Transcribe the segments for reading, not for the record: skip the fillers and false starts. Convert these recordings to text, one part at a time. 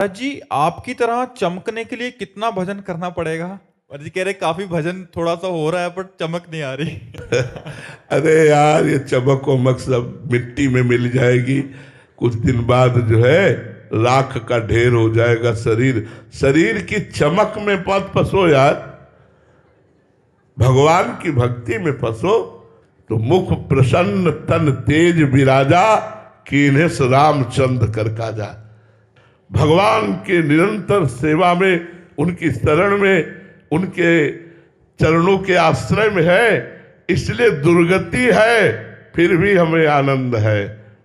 जी, आपकी तरह चमकने के लिए कितना भजन करना पड़ेगा? और जी कह रहे काफी भजन थोड़ा सा हो रहा है पर चमक नहीं आ रही। अरे यार, ये चमक वमक सब मिट्टी में मिल जाएगी। कुछ दिन बाद जो है राख का ढेर हो जाएगा शरीर। शरीर की चमक में मत फंसो यार, भगवान की भक्ति में फंसो तो मुख प्रसन्न तन तेज विराजा, कीन्हेस रामचंद्र कर काजा। भगवान के निरंतर सेवा में, उनकी शरण में, उनके चरणों के आश्रय में है, इसलिए दुर्गति है फिर भी हमें आनंद है,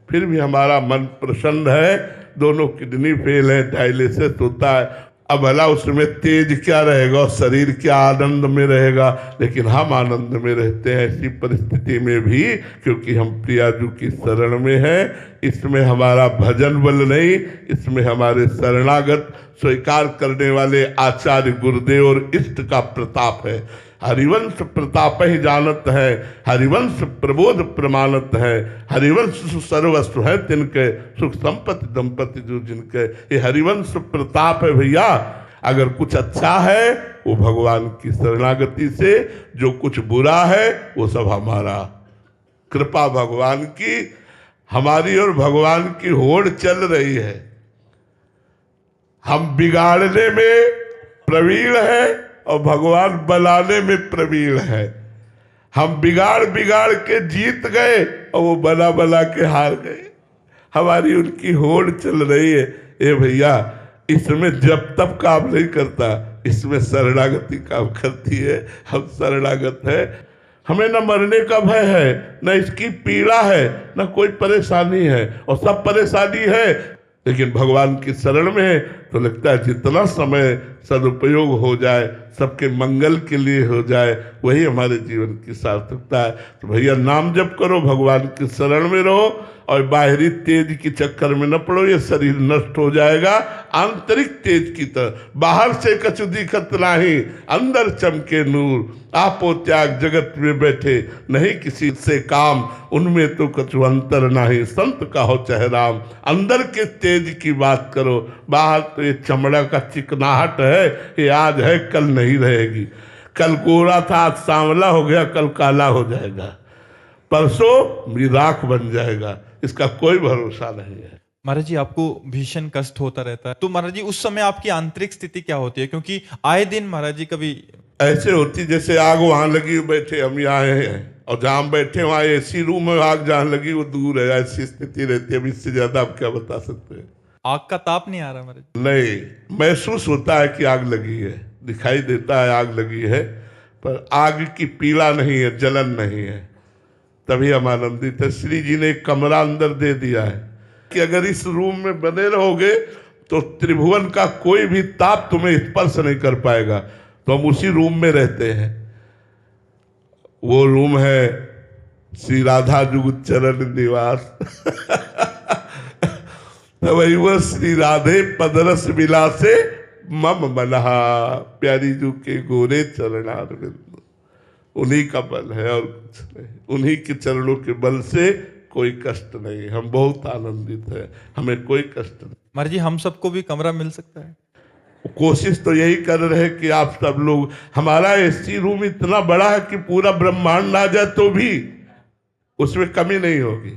फिर भी हमारा मन प्रसन्न है। दोनों किडनी फेल है, डायलिसिस होता है। अब भला उसमें तेज क्या रहेगा और शरीर क्या आनंद में रहेगा, लेकिन हम आनंद में रहते हैं ऐसी परिस्थिति में भी, क्योंकि हम प्रियाजू की शरण में हैं। इसमें हमारा भजन बल नहीं, इसमें हमारे शरणागत स्वीकार करने वाले आचार्य गुरुदेव और इष्ट का प्रताप है। हरिवंश प्रताप ही जानत है, हरिवंश प्रबोध प्रमाणत है, हरिवंश सर्वस्व है तिनके, सुख संपत्ति दंपति जो जिनके। ये हरिवंश प्रताप है भैया। अगर कुछ अच्छा है वो भगवान की शरणागति से, जो कुछ बुरा है वो सब हमारा। कृपा भगवान की, हमारी और भगवान की होड़ चल रही है। हम बिगाड़ने में प्रवीण है और भगवान बनाने में प्रवीण है। हम बिगाड़ बिगाड़ के जीत गए और वो बना बना के हार गए। हमारी उनकी होड़ चल रही है। ए भैया, इसमें जब तब काम नहीं करता, इसमें शरणागति काम करती है। हम शरणागत है, हमें न मरने का भय है, न इसकी पीड़ा है, न कोई परेशानी है। और सब परेशानी है लेकिन भगवान की शरण में है तो लगता है जितना समय सदुपयोग हो जाए, सबके मंगल के लिए हो जाए, वही हमारे जीवन की सार्थकता है। तो भैया नाम जप करो, भगवान की शरण में रहो और बाहरी तेज के चक्कर में न पड़ो, ये शरीर नष्ट हो जाएगा। आंतरिक तेज की तरह, बाहर से कछु दिखत नाही, अंदर चमके नूर, आपो त्याग जगत में बैठे, नहीं किसी से काम, उनमें तो कछु अंतर नाही, संत का हो चाहे राम। अंदर के तेज की बात करो, बाहर तो ये चमड़ा का चिकनाहट है, ये आज है कल नहीं रहेगी। कल गोरा था आज सांवला हो गया, कल काला हो जाएगा, परसों राख बन जाएगा, इसका कोई भरोसा नहीं है। महाराज जी, आपको भीषण कष्ट होता रहता है, तो महाराज जी उस समय आपकी आंतरिक स्थिति क्या होती है? क्योंकि आए दिन महाराज जी कभी ऐसे होती जैसे आग वहां लगी, बैठे हम यहाँ हैं और जहाँ हम बैठे वहां एसी रूम में आग जहाँ लगी वो दूर है, ऐसी स्थिति रहती है। अब इससे ज्यादा आप क्या बता सकते हैं? आग का ताप नहीं आ रहा महाराज? नहीं, महसूस होता है कि आग लगी है, दिखाई देता है आग लगी है, पर आग की पीड़ा नहीं है, जलन नहीं है। तभी हम आनंदित है। श्री जी ने एक कमरा अंदर दे दिया है कि अगर इस रूम में बने रहोगे तो त्रिभुवन का कोई भी ताप तुम्हें स्पर्श नहीं कर पाएगा। तो हम उसी रूम में रहते हैं। वो रूम है श्री राधा जुगत चरण निवास। तो वही वो श्री राधे पदरस विलासे मम मनहा, प्यारी जू के गोरे चरणारविंद। उन्हीं का बल है और कुछ नहीं, उन्हीं के चरणों के बल से कोई कष्ट नहीं। हम बहुत आनंदित है, हमें कोई कष्ट नहीं। महाराज जी, हम सबको भी कमरा मिल सकता है? कोशिश तो यही कर रहे हैं कि आप सब लोग, हमारा एसी रूम इतना बड़ा है कि पूरा ब्रह्मांड आ जाए तो भी उसमें कमी नहीं होगी।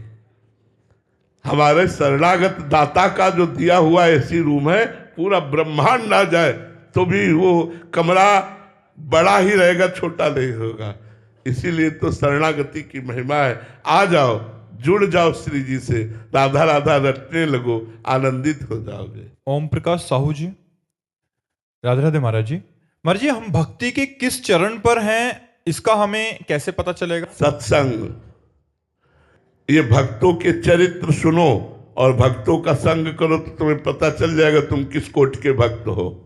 हमारे शरणागत दाता का जो दिया हुआ एसी रूम है, पूरा ब्रह्मांड आ जाए तो भी वो कमरा बड़ा ही रहेगा, छोटा नहीं होगा। इसीलिए तो शरणागति की महिमा है। आ जाओ, जुड़ जाओ श्री जी से, राधा राधा रटने लगो, आनंदित हो जाओगे। ओम प्रकाश साहू जी, राधे राधे महाराज जी। महाराज जी, हम भक्ति के किस चरण पर हैं, इसका हमें कैसे पता चलेगा? सत्संग, ये भक्तों के चरित्र सुनो और भक्तों का संग करो तो तुम्हें पता चल जाएगा तुम किस कोट के भक्त हो।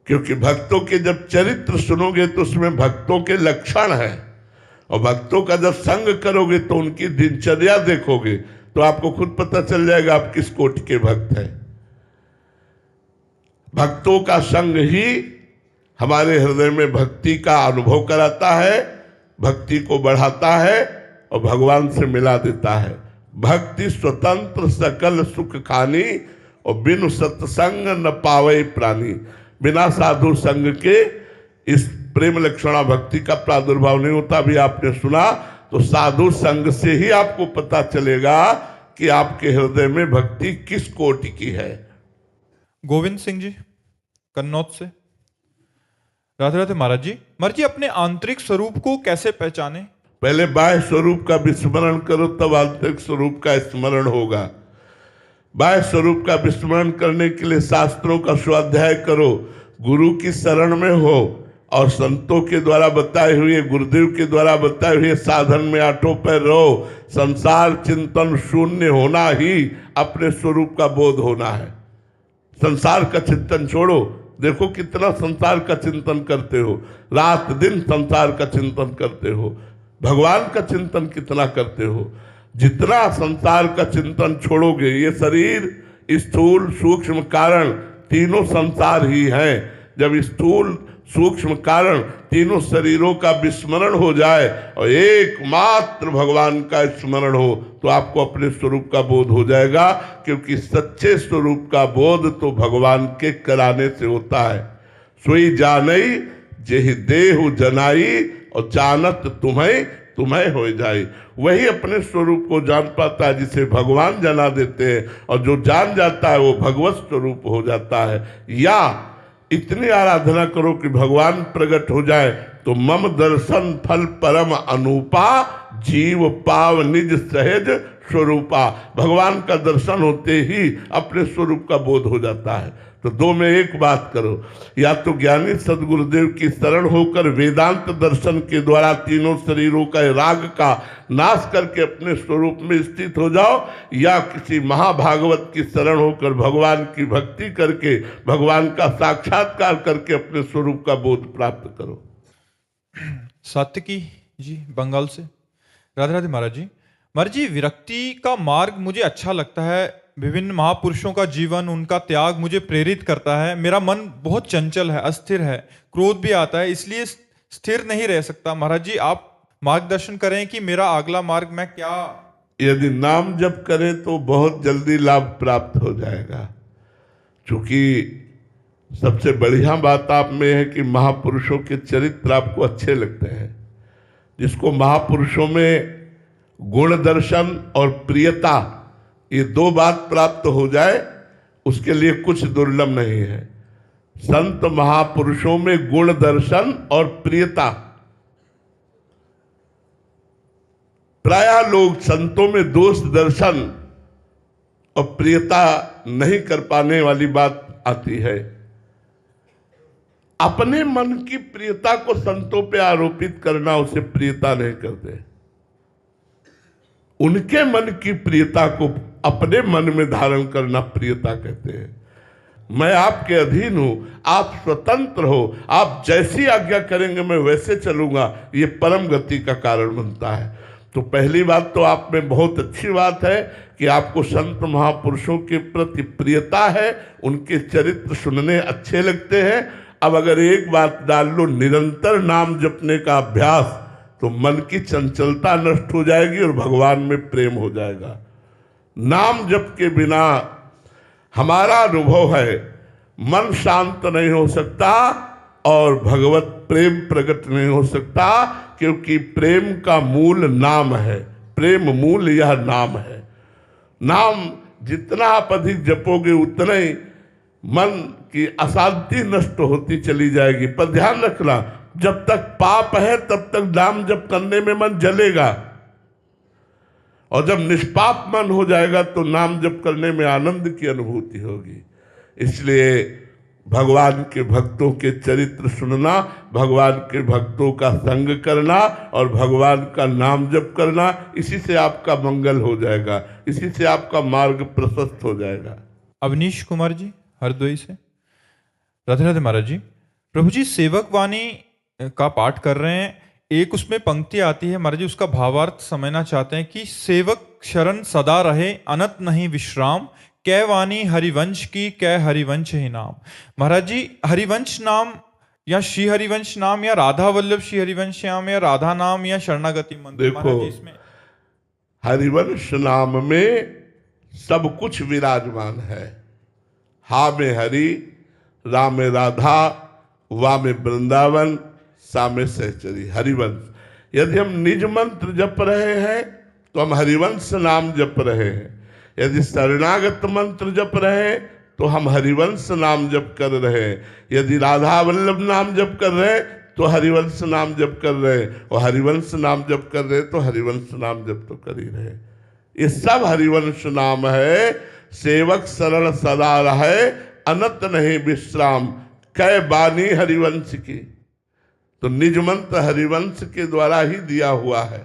क्योंकि भक्तों के जब चरित्र सुनोगे तो उसमें भक्तों के लक्षण है, और भक्तों का जब संग करोगे तो उनकी दिनचर्या देखोगे तो आपको खुद पता चल जाएगा आप किस कोट के भक्त हैं। भक्तों का संग ही हमारे हृदय में भक्ति का अनुभव कराता है, भक्ति को बढ़ाता है और भगवान से मिला देता है। भक्ति स्वतंत्र सकल सुख खानी, और बिनु सत्संग न पावे प्राणी। बिना साधु संग के इस प्रेम लक्षणा भक्ति का प्रादुर्भाव नहीं होता। भी आपने सुना, तो साधु संग से ही आपको पता चलेगा कि आपके हृदय में भक्ति किस कोटि की है। गोविंद सिंह जी कन्नौज से। राधे राधे महाराज जी। महाराज जी, अपने आंतरिक स्वरूप को कैसे पहचाने? पहले बाह्य स्वरूप का विस्मरण करो, तब आंतरिक स्वरूप का स्मरण होगा। बाह्य स्वरूप का विस्मरण करने के लिए शास्त्रों का स्वाध्याय करो, गुरु की शरण में हो और संतों के द्वारा बताए हुए, गुरुदेव के द्वारा बताए हुए साधन में आठों पैर रहो। संसार चिंतन शून्य होना ही अपने स्वरूप का बोध होना है। संसार का चिंतन छोड़ो। देखो कितना संसार का चिंतन करते हो, रात दिन संसार का चिंतन करते हो। भगवान का चिंतन कितना करते हो? जितना संसार का चिंतन छोड़ोगे, ये शरीर, स्थूल, सूक्ष्म कारण तीनों संसार ही हैं। जब स्थूल, सूक्ष्म कारण तीनों शरीरों का विस्मरण हो जाए और एकमात्र भगवान का स्मरण हो, तो आपको अपने स्वरूप का बोध हो जाएगा। क्योंकि सच्चे स्वरूप का बोध तो भगवान के कराने से होता है। सोई जानई जेहि देहु जनाई, और जानत तुम्हें तुम्हें हो जाए। वही अपने स्वरूप को जान पाता है जिसे भगवान जना देते हैं, और जो जान जाता है वो भगवत स्वरूप हो जाता है। या इतनी आराधना करो कि भगवान प्रकट हो जाए, तो मम दर्शन फल परम अनूपा, जीव पाव निज सहज स्वरूपा। भगवान का दर्शन होते ही अपने स्वरूप का बोध हो जाता है। तो दो में एक बात करो, या तो ज्ञानी सदगुरुदेव की शरण होकर वेदांत दर्शन के द्वारा तीनों शरीरों का राग का नाश करके अपने स्वरूप में स्थित हो जाओ, या किसी महाभागवत की शरण होकर भगवान की भक्ति करके, भगवान का साक्षात्कार करके अपने स्वरूप का बोध प्राप्त करो। सात्विकी जी बंगाल से। राधे राधे महाराज जी। महाराज जी, विरक्ति का मार्ग मुझे अच्छा लगता है। विभिन्न महापुरुषों का जीवन, उनका त्याग मुझे प्रेरित करता है। मेरा मन बहुत चंचल है, अस्थिर है, क्रोध भी आता है, इसलिए स्थिर नहीं रह सकता। महाराज जी, आप मार्गदर्शन करें कि मेरा अगला मार्ग मैं क्या। यदि नाम जप करें तो बहुत जल्दी लाभ प्राप्त हो जाएगा। क्योंकि सबसे बढ़िया बात आप में है कि महापुरुषों के चरित्र आपको अच्छे लगते हैं। जिसको महापुरुषों में गुण दर्शन और प्रियता, ये दो बात प्राप्त हो जाए, उसके लिए कुछ दुर्लभ नहीं है। संत महापुरुषों में गुण दर्शन और प्रियता। प्रायः लोग संतों में दोष दर्शन और प्रियता नहीं कर पाने वाली बात आती है। अपने मन की प्रियता को संतों पे आरोपित करना उसे प्रियता नहीं करते। उनके मन की प्रियता को अपने मन में धारण करना प्रियता कहते हैं। मैं आपके अधीन हूं, आप स्वतंत्र हो, आप जैसी आज्ञा करेंगे मैं वैसे चलूंगा, ये परम गति का कारण बनता है। तो पहली बात तो आप में बहुत अच्छी बात है कि आपको संत महापुरुषों के प्रति प्रियता है, उनके चरित्र सुनने अच्छे लगते हैं। अब अगर एक बात डाल लो, निरंतर नाम जपने का अभ्यास, तो मन की चंचलता नष्ट हो जाएगी और भगवान में प्रेम हो जाएगा। नाम जप के बिना हमारा अनुभव है, मन शांत नहीं हो सकता और भगवत प्रेम प्रकट नहीं हो सकता। क्योंकि प्रेम का मूल नाम है, प्रेम मूल यह नाम है। नाम जितना आप अधिक जपोगे उतना ही मन की अशांति नष्ट होती चली जाएगी। पर ध्यान रखना, जब तक पाप है तब तक नाम जप करने में मन जलेगा, और जब निष्पाप मन हो जाएगा तो नाम जप करने में आनंद की अनुभूति होगी। इसलिए भगवान के भक्तों के चरित्र सुनना, भगवान के भक्तों का संग करना और भगवान का नाम जप करना, इसी से आपका मंगल हो जाएगा, इसी से आपका मार्ग प्रशस्त हो जाएगा। अवनीश कुमार जी हरदोई से। राधे राधे महाराज जी। प्रभु जी, सेवक वाणी का पाठ कर रहे हैं, एक उसमें पंक्ति आती है महाराज जी, उसका भावार्थ समझना चाहते हैं कि सेवक शरण सदा रहे, अनत नहीं विश्राम, कै वाणी हरिवंश की, कै हरिवंश ही नाम। महाराज जी, हरिवंश नाम या श्री हरिवंश नाम या राधा वल्लभ श्री हरिवंश नाम या राधा नाम या शरणागति मंत्र। देखो, इसमें हरिवंश नाम में सब कुछ विराजमान है। हा में हरि, रा में राधा, वा में वृंदावन, सा में सहचरी। हरिवंश। यदि हम निज मंत्र जप रहे हैं तो हम हरिवंश नाम जप रहे हैं। यदि शरणागत मंत्र जप रहे हैं तो हम हरिवंश नाम जप कर रहे हैं। यदि राधा वल्लभ नाम जप कर रहे हैं तो हरिवंश नाम जप कर रहे हैं, और हरिवंश नाम जप कर रहे हैं तो हरिवंश नाम जप तो कर ही रहे। ये सब हरिवंश नाम है। सेवक शरण सदा रहे, अनत नहीं विश्राम, कै बानी हरिवंश की। तो निज मंत्र हरिवंश के द्वारा ही दिया हुआ है,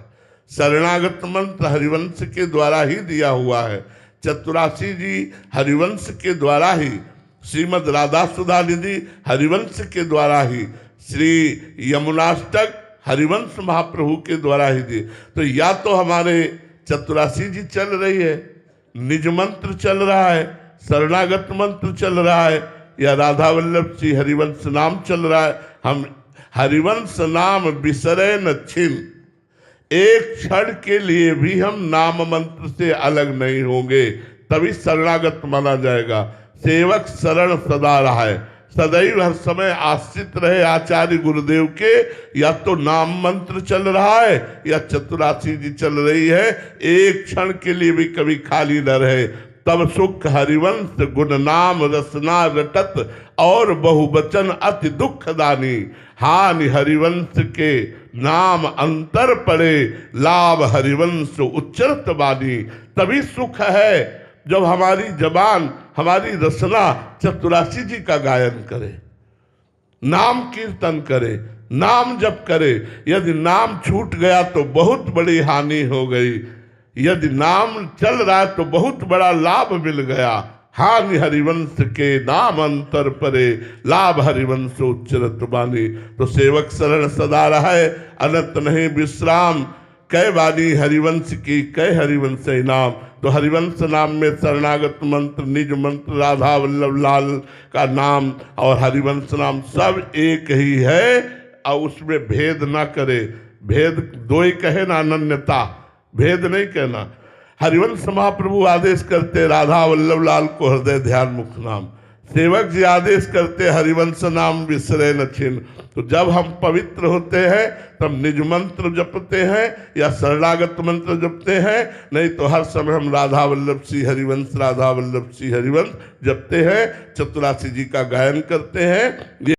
शरणागत मंत्र हरिवंश के द्वारा ही दिया हुआ है। चतुरासी जी हरिवंश के द्वारा ही, श्रीमद राधा सुधा निधि हरिवंश के द्वारा ही, श्री यमुनाष्टक हरिवंश महाप्रभु के द्वारा ही दी। तो या तो हमारे चतुरासी जी चल रही है, निज मंत्र चल रहा है, शरणागत मंत्र चल रहा है, या राधा वल्लभ जी हरिवंश नाम चल रहा है। हम हरिवंश नाम बिसरे न छिन, एक क्षण के लिए भी हम नाम मंत्र से अलग नहीं होंगे, तभी शरणागत माना जाएगा। सेवक शरण सदा रहे, सदैव हर समय आश्रित रहे आचार्य गुरुदेव के। या तो नाम मंत्र चल रहा है या चतुरासी जी चल रही है, एक क्षण के लिए भी कभी खाली न रहे। तब सुख हरिवंश गुण नाम रसना रटत, और बहुवचन अति दुखदानी। हानि हरिवंश के नाम अंतर पड़े, लाभ हरिवंश उच्चरत बानी। तभी सुख है जब हमारी जबान, हमारी रसना चतुरासी जी का गायन करे, नाम कीर्तन करे, नाम जप करे। यदि नाम छूट गया तो बहुत बड़ी हानि हो गई, यदि नाम चल रहा है तो बहुत बड़ा लाभ मिल गया। हानि हरिवंश के नाम अंतर परे, लाभ हरिवंश उच्चरत बानी। तो सेवक शरण सदा रहे, अनंत नहीं विश्राम, कै बानी हरिवंश की, कै हरिवंश नाम। तो हरिवंश नाम में शरणागत मंत्र, निज मंत्र, राधा वल्लभ लाल का नाम और हरिवंश नाम सब एक ही है, और उसमें भेद ना करे। भेद दो ही कहे ना, अनन्यता, भेद नहीं कहना। हरिवंश महाप्रभु आदेश करते राधा वल्लभ लाल को हृदय ध्यान मुख नाम, सेवक जी आदेश करते हरिवंश नाम बिसरे न छिन। तो जब हम पवित्र होते हैं तब निज मंत्र जपते हैं या शरणागत मंत्र जपते हैं, नहीं तो हर समय हम राधा वल्लभ श्री हरिवंश, राधा वल्लभ श्री हरिवंश जपते हैं, चतुरासी जी का गायन करते हैं।